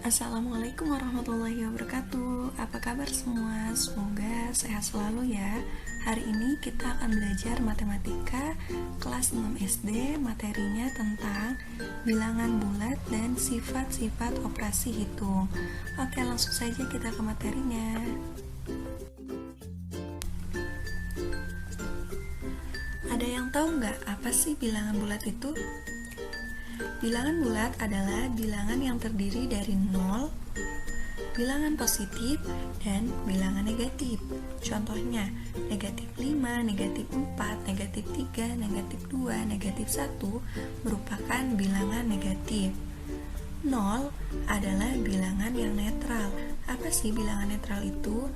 Assalamualaikum warahmatullahi wabarakatuh. Apa kabar semua? Semoga sehat selalu ya. Hari ini kita akan belajar matematika kelas 6 SD. Materinya tentang bilangan bulat dan sifat-sifat operasi hitung. Oke, langsung saja kita ke materinya. Ada yang tahu nggak apa sih bilangan bulat itu? Bilangan bulat adalah bilangan yang terdiri dari 0, bilangan positif, dan bilangan negatif. Contohnya, negatif 5, negatif 4, negatif 3, negatif 2, negatif 1 merupakan bilangan negatif. 0 adalah bilangan yang netral. Apa sih bilangan netral itu?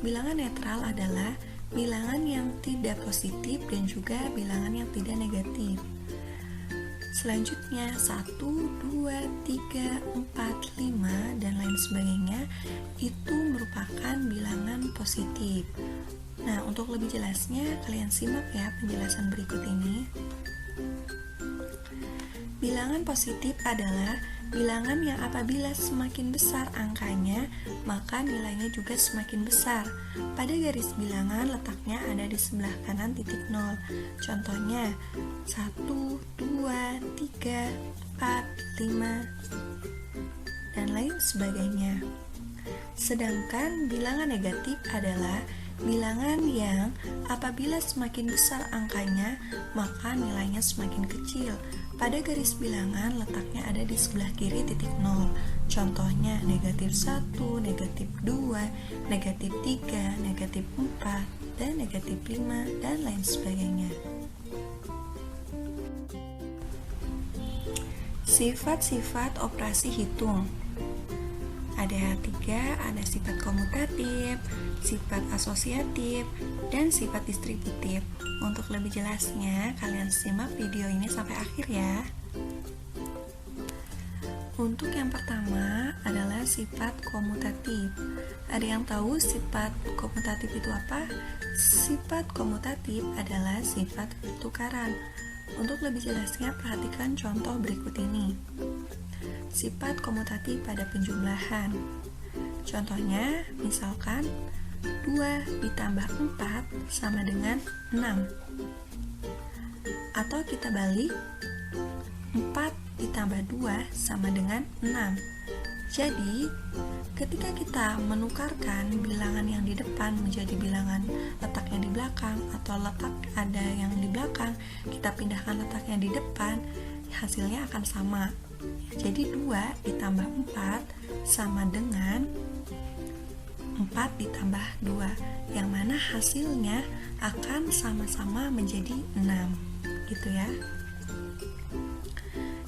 Bilangan netral adalah bilangan yang tidak positif dan juga bilangan yang tidak negatif. Selanjutnya 1, 2, 3, 4, 5 dan lain sebagainya itu merupakan bilangan positif. Nah, untuk lebih jelasnya kalian simak ya penjelasan berikut ini. Bilangan positif adalah bilangan yang apabila semakin besar angkanya, maka nilainya juga semakin besar. Pada garis bilangan letaknya ada di sebelah kanan titik 0. Contohnya 1, 2, 3, 4, 5, dan lain sebagainya. Sedangkan bilangan negatif adalah bilangan yang apabila semakin besar angkanya, maka nilainya semakin kecil. Pada garis bilangan letaknya ada di sebelah kiri titik 0. Contohnya negatif 1, negatif 2, negatif 3, negatif 4, dan negatif 5, dan lain sebagainya. Sifat-sifat operasi hitung. Ada 3, ada sifat komutatif, sifat asosiatif, dan sifat distributif. Untuk lebih jelasnya, kalian simak video ini sampai akhir ya. Untuk yang pertama adalah sifat komutatif. Ada yang tahu sifat komutatif itu apa? Sifat komutatif adalah sifat pertukaran. Untuk lebih jelasnya, perhatikan contoh berikut ini. Sifat komutatif pada penjumlahan. Contohnya, misalkan 2 ditambah 4 sama dengan 6. Atau kita balik, 4 ditambah 2 sama dengan 6. Jadi, ketika kita menukarkan bilangan yang di depan menjadi bilangan letaknya di belakang, atau letak ada yang di belakang, kita pindahkan letaknya di depan, hasilnya akan sama. Jadi 2 ditambah 4 sama dengan 4 ditambah 2, yang mana hasilnya akan sama-sama menjadi 6, gitu ya.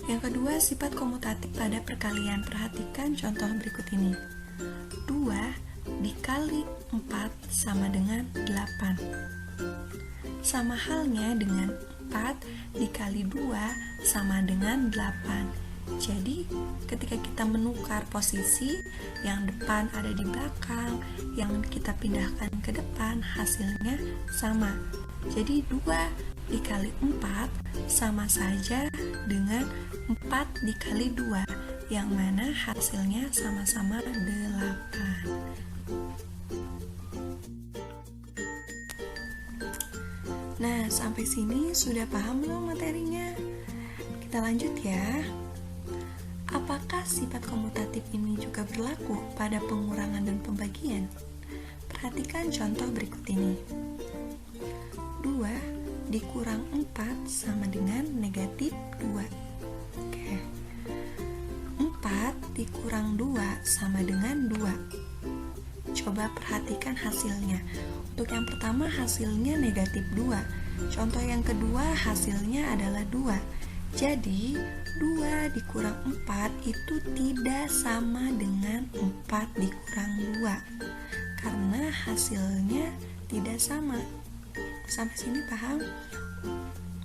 Yang kedua, sifat komutatif pada perkalian. Perhatikan contoh berikut ini. 2 dikali 4 sama dengan 8. Sama halnya dengan 4 dikali 2 sama dengan 8. Jadi, ketika kita menukar posisi, yang depan ada di belakang, yang kita pindahkan ke depan, hasilnya sama. Jadi, 2 dikali 4 sama saja dengan 4 dikali 2, yang mana hasilnya sama-sama 8. Nah, sampai sini sudah paham belum materinya? Kita lanjut ya. Apakah sifat komutatif ini juga berlaku pada pengurangan dan pembagian? Perhatikan contoh berikut ini. 2 dikurang 4 sama dengan negatif 2. Oke. 4 dikurang 2 sama dengan 2. Coba perhatikan hasilnya. Untuk yang pertama hasilnya negatif 2. Contoh yang kedua hasilnya adalah 2. Jadi 2 dikurang 4 itu tidak sama dengan 4 dikurang 2, karena hasilnya tidak sama. Sampai sini paham?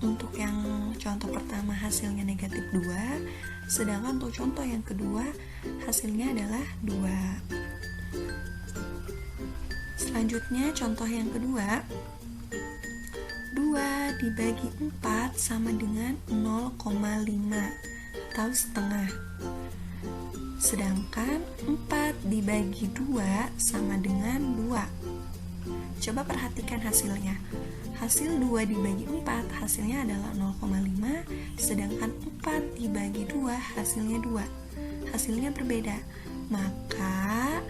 Untuk yang contoh pertama hasilnya negatif 2, sedangkan untuk contoh yang kedua hasilnya adalah 2. Selanjutnya contoh yang kedua, 2 dibagi 4 sama dengan 0,5 atau setengah. sedangkan 4 dibagi 2 sama dengan 2. Coba perhatikan hasilnya. Hasil 2 dibagi 4 hasilnya adalah 0,5, sedangkan 4 dibagi 2 hasilnya 2. Hasilnya berbeda. Maka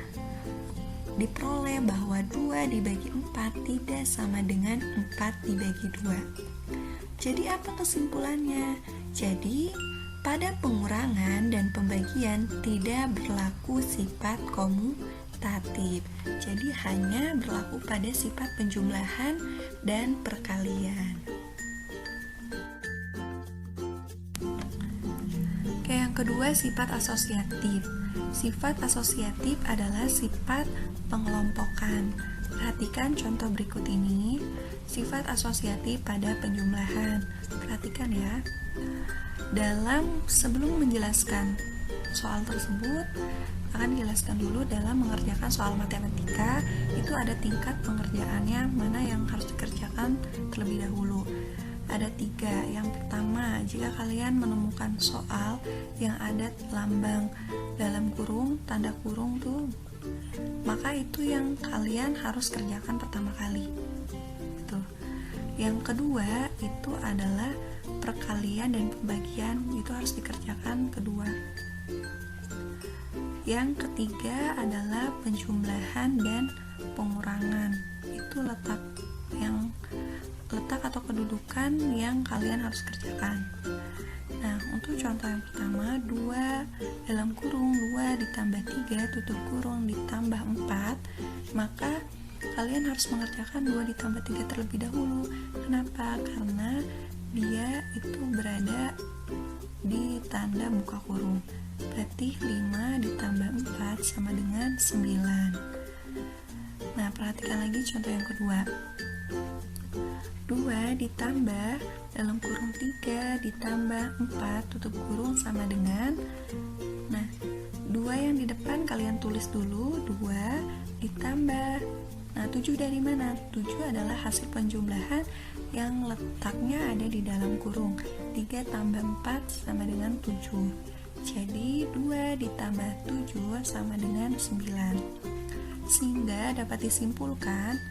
diperoleh bahwa 2 dibagi 4 tidak sama dengan 4 dibagi 2. Jadi apa kesimpulannya? Jadi pada pengurangan dan pembagian tidak berlaku sifat komutatif. Jadi hanya berlaku pada sifat penjumlahan dan perkalian. Oke, yang kedua sifat asosiatif. Sifat asosiatif adalah sifat pengelompokan. Perhatikan contoh berikut ini. Sifat asosiatif pada penjumlahan. Perhatikan ya. Sebelum menjelaskan soal tersebut, akan dijelaskan dulu dalam mengerjakan soal matematika, itu ada tingkat pengerjaannya, mana yang harus dikerjakan terlebih dahulu. Ada 3. Yang pertama, jika kalian menemukan soal yang ada lambang dalam kurung, tanda kurung tuh, maka itu yang kalian harus kerjakan pertama kali. Tuh. Yang kedua, itu adalah perkalian dan pembagian, itu harus dikerjakan kedua. Yang ketiga adalah penjumlahan dan pengurangan. Itu letak atau kedudukan yang kalian harus kerjakan. Nah, untuk contoh yang pertama, 2 dalam kurung 2 ditambah 3 tutup kurung ditambah 4, maka kalian harus mengerjakan 2 ditambah 3 terlebih dahulu. Kenapa? Karena dia itu berada di tanda buka kurung. Berarti 5 ditambah 4 sama dengan 9. Nah, perhatikan lagi contoh yang kedua. 2 ditambah dalam kurung 3 ditambah 4 tutup kurung sama dengan, nah 2 yang di depan kalian tulis dulu, 2 ditambah, nah 7 dari mana? 7 adalah hasil penjumlahan yang letaknya ada di dalam kurung. 3 tambah 4 sama dengan 7. Jadi 2 ditambah 7 sama dengan 9. Sehingga dapat disimpulkan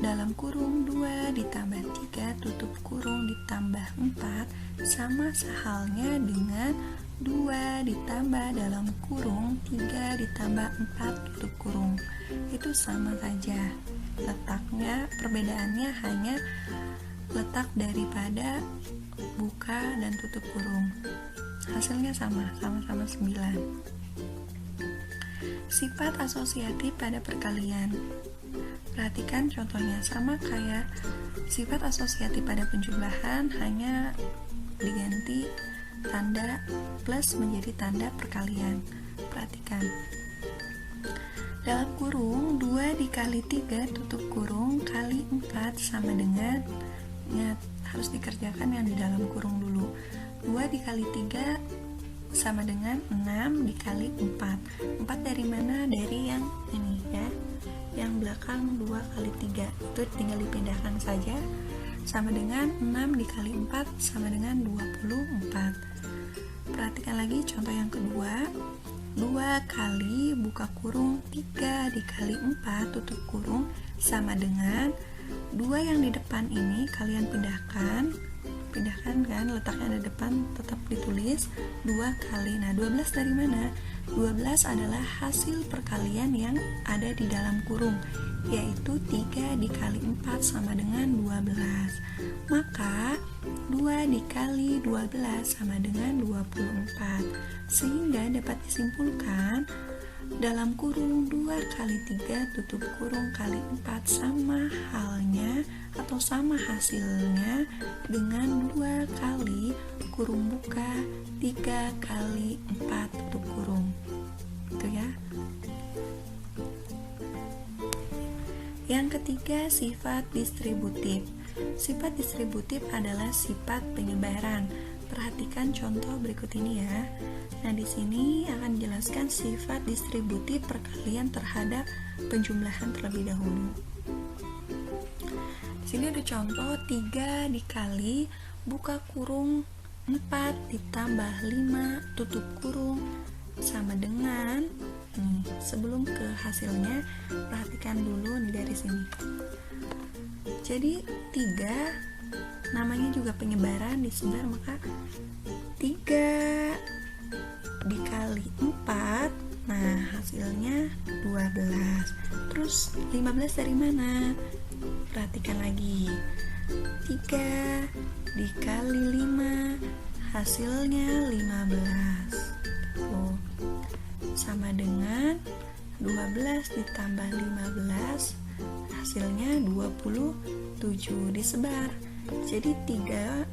dalam kurung 2 ditambah 3 tutup kurung ditambah 4 sama sehalnya dengan 2 ditambah dalam kurung 3 ditambah 4 tutup kurung. Itu sama saja. Letaknya, perbedaannya hanya letak daripada buka dan tutup kurung. Hasilnya sama-sama 9. Sifat asosiatif pada perkalian. Perhatikan contohnya, sama kayak sifat asosiatif pada penjumlahan, hanya diganti tanda plus menjadi tanda perkalian. Perhatikan. Dalam kurung 2 dikali 3 tutup kurung kali 4 sama dengan, ingat harus dikerjakan yang di dalam kurung dulu. 2 dikali 3 sama dengan 6 dikali 4. 4 dari mana? Dari yang ini ya. Yang belakang 2 kali 3 itu tinggal dipindahkan saja, sama dengan 6 dikali 4 sama dengan 24. Perhatikan lagi contoh yang kedua. 2 kali buka kurung 3 dikali 4 tutup kurung sama dengan 2 yang di depan ini kalian pindahkan kan, letaknya di depan tetap ditulis 2 kali. Nah, 12 dari mana? 12 adalah hasil perkalian yang ada di dalam kurung, yaitu 3 dikali 4 sama dengan 12. Maka 2 dikali 12 sama dengan 24. Sehingga dapat disimpulkan dalam kurung 2 kali 3 tutup kurung kali 4 sama halnya atau sama hasilnya dengan 2 kali kurung buka 3 kali 4 tutup kurung. Itu ya. Yang ketiga, sifat distributif. Sifat distributif adalah sifat penyebaran. Perhatikan contoh berikut ini ya. Nah, di sini akan dijelaskan sifat distributif perkalian terhadap penjumlahan terlebih dahulu. Di sini ada contoh 3 dikali buka kurung 4 ditambah 5 tutup kurung sama dengan sebelum ke hasilnya, perhatikan dulu di garis ini. Jadi 3 namanya juga penyebaran, disebar, maka 3 dikali 4, nah hasilnya 12. Terus 15 dari mana? Perhatikan lagi, 3 dikali 5 hasilnya 15. Sama dengan 12 ditambah 15 hasilnya 27, disebar. Jadi 3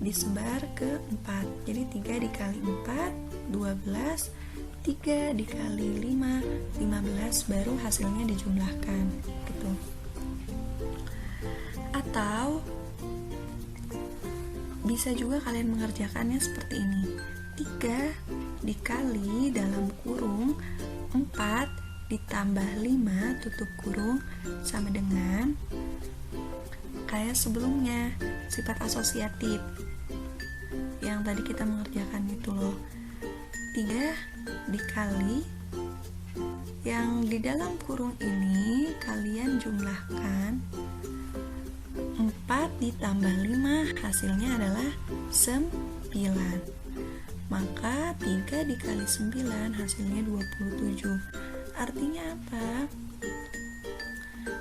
disebar ke 4. Jadi 3 dikali 4 12, 3 dikali 5 15, baru hasilnya dijumlahkan gitu. Atau bisa juga kalian mengerjakannya seperti ini. 3 dikali dalam kurung 4 ditambah 5 tutup kurung sama dengan kayak sebelumnya, sifat asosiatif yang tadi kita mengerjakan itu loh. 3 dikali yang di dalam kurung ini kalian jumlahkan, 4 ditambah 5 hasilnya adalah 9. Maka 3 dikali 9 hasilnya 27. Artinya apa?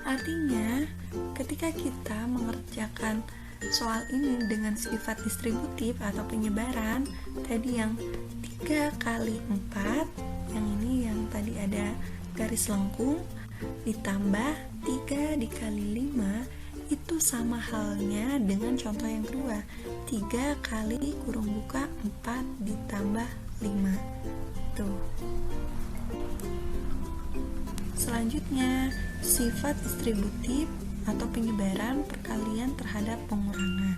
Artinya ketika kita mengerjakan soal ini dengan sifat distributif atau penyebaran, tadi yang 3 kali 4, yang ini yang tadi ada garis lengkung, ditambah 3 dikali 5, itu sama halnya dengan contoh yang kedua, 3 kali kurung buka 4 ditambah 5. Tuh. Selanjutnya, sifat distributif atau penyebaran perkalian terhadap pengurangan.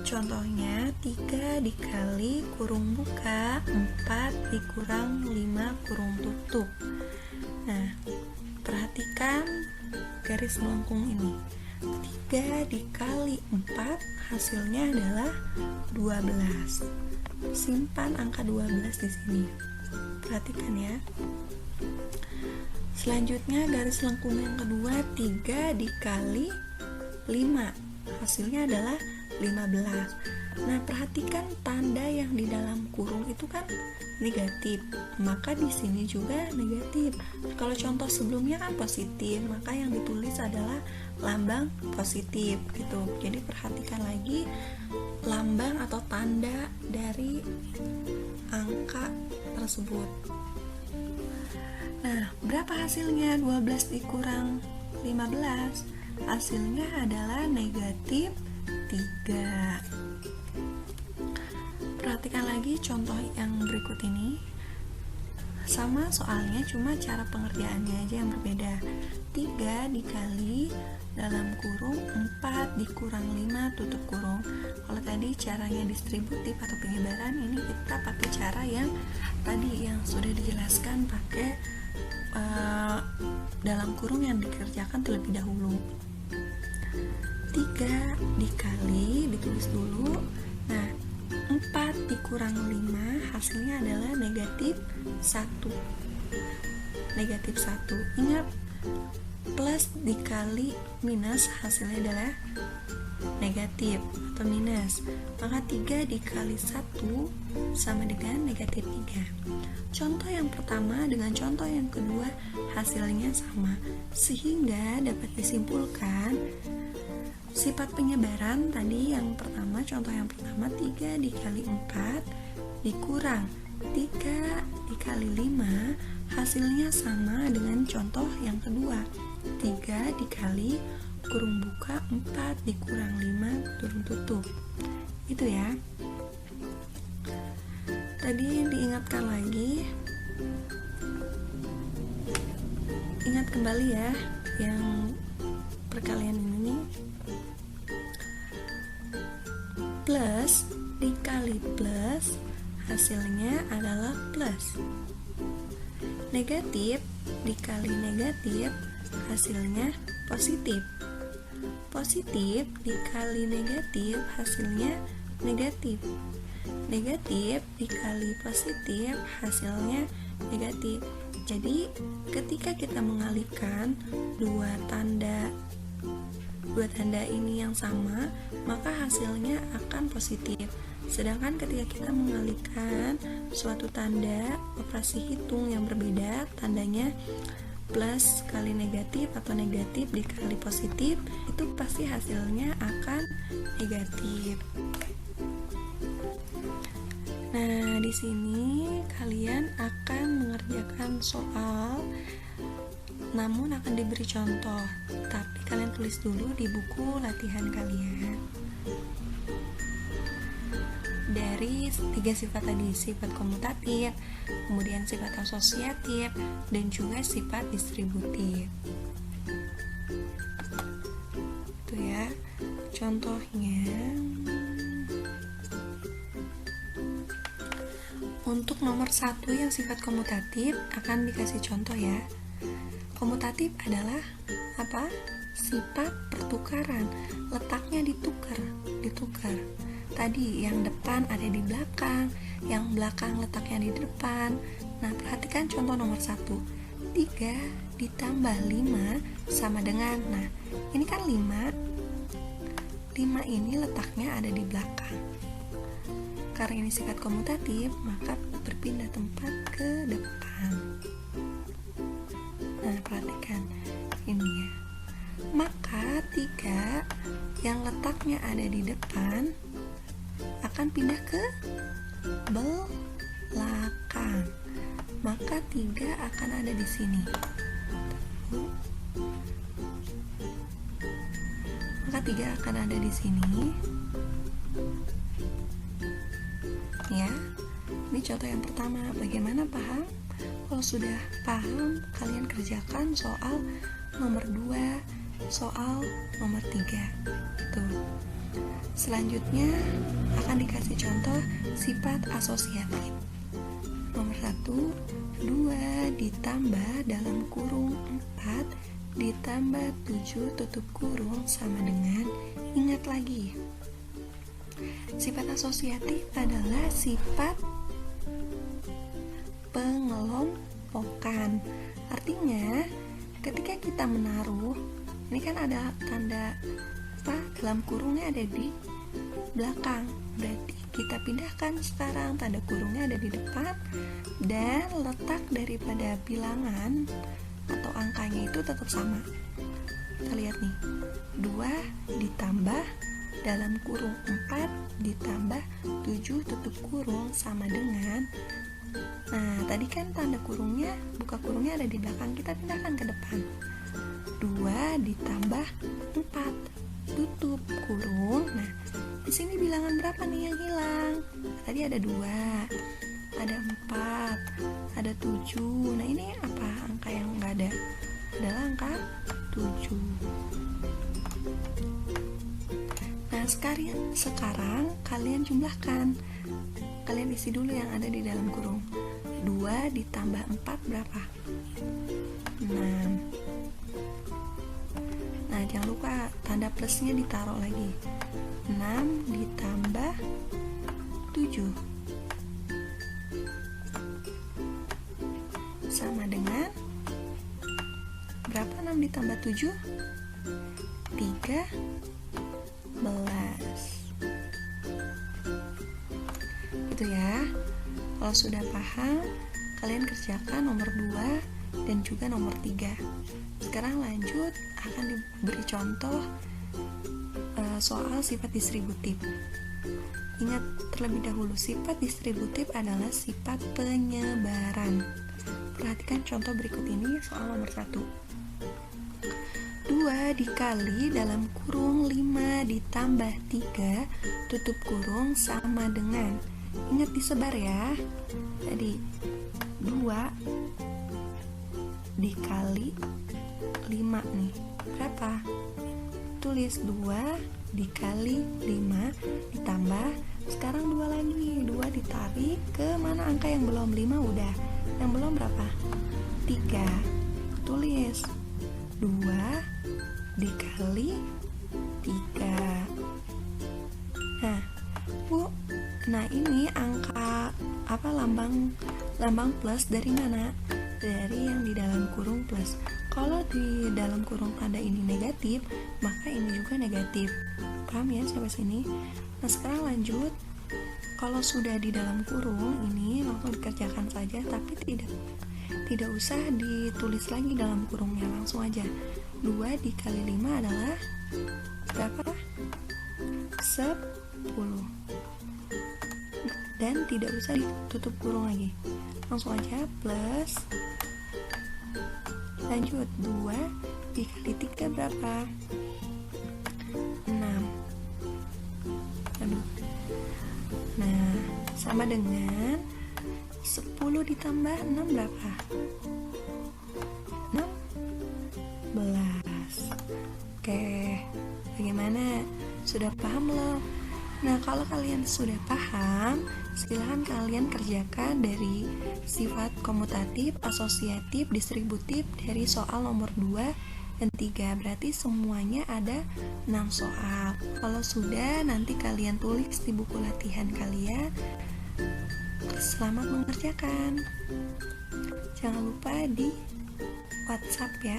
Contohnya 3 dikali kurung buka 4 dikurang 5 kurung tutup. Nah, perhatikan garis melengkung ini. 3 dikali 4 hasilnya adalah 12. Simpan angka 12 di sini. Perhatikan ya. Selanjutnya garis lengkung yang kedua, 3 dikali 5 hasilnya adalah 15. Nah, perhatikan tanda yang di dalam kurung itu kan negatif, maka di sini juga negatif. Kalau contoh sebelumnya kan positif, maka yang ditulis adalah lambang positif gitu. Jadi perhatikan lagi lambang atau tanda dari angka tersebut. Nah, berapa hasilnya? 12 dikurang 15, hasilnya adalah negatif 3. Perhatikan lagi contoh yang berikut ini. Sama soalnya, cuma cara pengerjaannya aja yang berbeda. 3 dikali dalam kurung 4 dikurang 5 tutup kurung. Kalau tadi caranya distributif atau penyebaran, ini kita pakai cara yang tadi yang sudah dijelaskan, pakai dalam kurung yang dikerjakan terlebih dahulu. 3 dikali, ditulis dulu. Nah, 4 dikurang 5 hasilnya adalah negatif 1. Negatif 1. Ingat, plus dikali minus hasilnya adalah negatif atau minus. Maka 3 dikali 1 sama dengan negatif 3. Contoh yang pertama dengan contoh yang kedua hasilnya sama, sehingga dapat disimpulkan sifat penyebaran tadi yang pertama, contoh yang pertama 3 dikali 4 dikurang 3 dikali 5 hasilnya sama dengan contoh yang kedua, 3 dikali kurung buka 4 dikurang 5 kurung tutup. Itu ya. Tadi diingatkan lagi, ingat kembali ya yang perkalian ini nih. Plus dikali plus hasilnya adalah plus. Negatif dikali negatif hasilnya positif. Positif dikali negatif hasilnya negatif. Negatif dikali positif hasilnya negatif. Jadi ketika kita mengalihkan dua tanda ini yang sama, maka hasilnya akan positif. Sedangkan ketika kita mengalihkan suatu tanda operasi hitung yang berbeda, tandanya plus kali negatif atau negatif dikali positif, itu pasti hasilnya akan negatif. Nah, di sini kalian akan mengerjakan soal, namun akan diberi contoh, tapi kalian tulis dulu di buku latihan kalian. Dari 3 sifat tadi, sifat komutatif, kemudian sifat asosiatif, dan juga sifat distributif. Itu ya, contohnya. Untuk nomor 1 yang sifat komutatif akan dikasih contoh ya. Komutatif adalah apa? Sifat pertukaran, letaknya ditukar. Tadi yang depan ada di belakang, yang belakang letaknya di depan. Nah, perhatikan contoh nomor 1. 3 ditambah 5 sama dengan, nah ini kan 5 ini letaknya ada di belakang. Karena ini sifat komutatif, maka berpindah tempat ke depan. Nah, perhatikan ini ya. Maka 3 yang letaknya ada di depan akan pindah ke belakang. Maka 3 akan ada di sini. Maka 3 akan ada di sini. Ya, ini contoh yang pertama. Bagaimana paham? Kalau sudah paham, kalian kerjakan soal nomor 2, soal nomor 3. Tuh. Selanjutnya akan dikasih contoh sifat asosiatif. Nomor 1, 2 ditambah dalam kurung 4 ditambah 7 tutup kurung sama dengan, ingat lagi. Sifat asosiatif adalah sifat pengelompokan. Artinya, ketika kita menaruh, ini kan ada tanda apa? Dalam kurungnya ada di belakang. Berarti kita pindahkan sekarang tanda kurungnya ada di depan, dan letak daripada bilangan atau angkanya itu tetap sama. Kita lihat nih, 2 ditambah dalam kurung 4 ditambah 7 tutup kurung sama dengan, nah tadi kan tanda kurungnya, buka kurungnya ada di belakang, kita pindahkan ke depan. 2 ditambah 4 tutup kurung. Nah, di sini bilangan berapa nih yang hilang? Tadi ada 2, ada 4, ada 7. Nah, ini apa angka yang enggak ada? Adalah angka 7. Nah, sekarang kalian jumlahkan. Kalian isi dulu yang ada di dalam kurung. 2 ditambah 4 berapa? 6. Nah, jangan lupa tanda plusnya ditaruh lagi. 6 ditambah 7 sama dengan berapa? 6 ditambah 7 13. Gitu ya. Kalau sudah paham, kalian kerjakan nomor 2 dan juga nomor 3. Sekarang lanjut, akan diberi contoh soal sifat distributif. Ingat terlebih dahulu, sifat distributif adalah sifat penyebaran. Perhatikan contoh berikut ini, soal nomor 1. 2 dikali dalam kurung 5 ditambah 3 tutup kurung sama dengan, ingat disebar ya. Jadi 2 dikali 5 nih, berapa? Tulis 2 dikali 5 ditambah, sekarang 2 lagi, 2 ditarik ke mana angka yang belum? 5 udah, yang belum berapa? 3. Tulis 2 dikali 3. Nah, Bu, Nah, ini angka lambang plus dari mana? Dari yang di dalam kurung plus. Kalau di dalam kurung tanda ini negatif, maka ini juga negatif. Paham ya sampai sini? Nah, sekarang lanjut. Kalau sudah di dalam kurung, ini langsung dikerjakan saja, tapi tidak usah ditulis lagi dalam kurungnya, langsung aja. 2 dikali 5 adalah berapa? 10. Dan tidak usah ditutup kurung lagi, langsung aja plus. Lanjut, 2 dikali 3 berapa? 6. Aduh. Nah, sama dengan 10 ditambah 6 berapa? 16. Oke, bagaimana? Sudah paham belum? Nah, kalau kalian sudah paham, silahkan kalian kerjakan dari sifat komutatif, asosiatif, distributif dari soal nomor 2 dan 3. Berarti semuanya ada 6 soal. Kalau sudah, nanti kalian tulis di buku latihan kalian. Selamat mengerjakan. Jangan lupa di WhatsApp ya.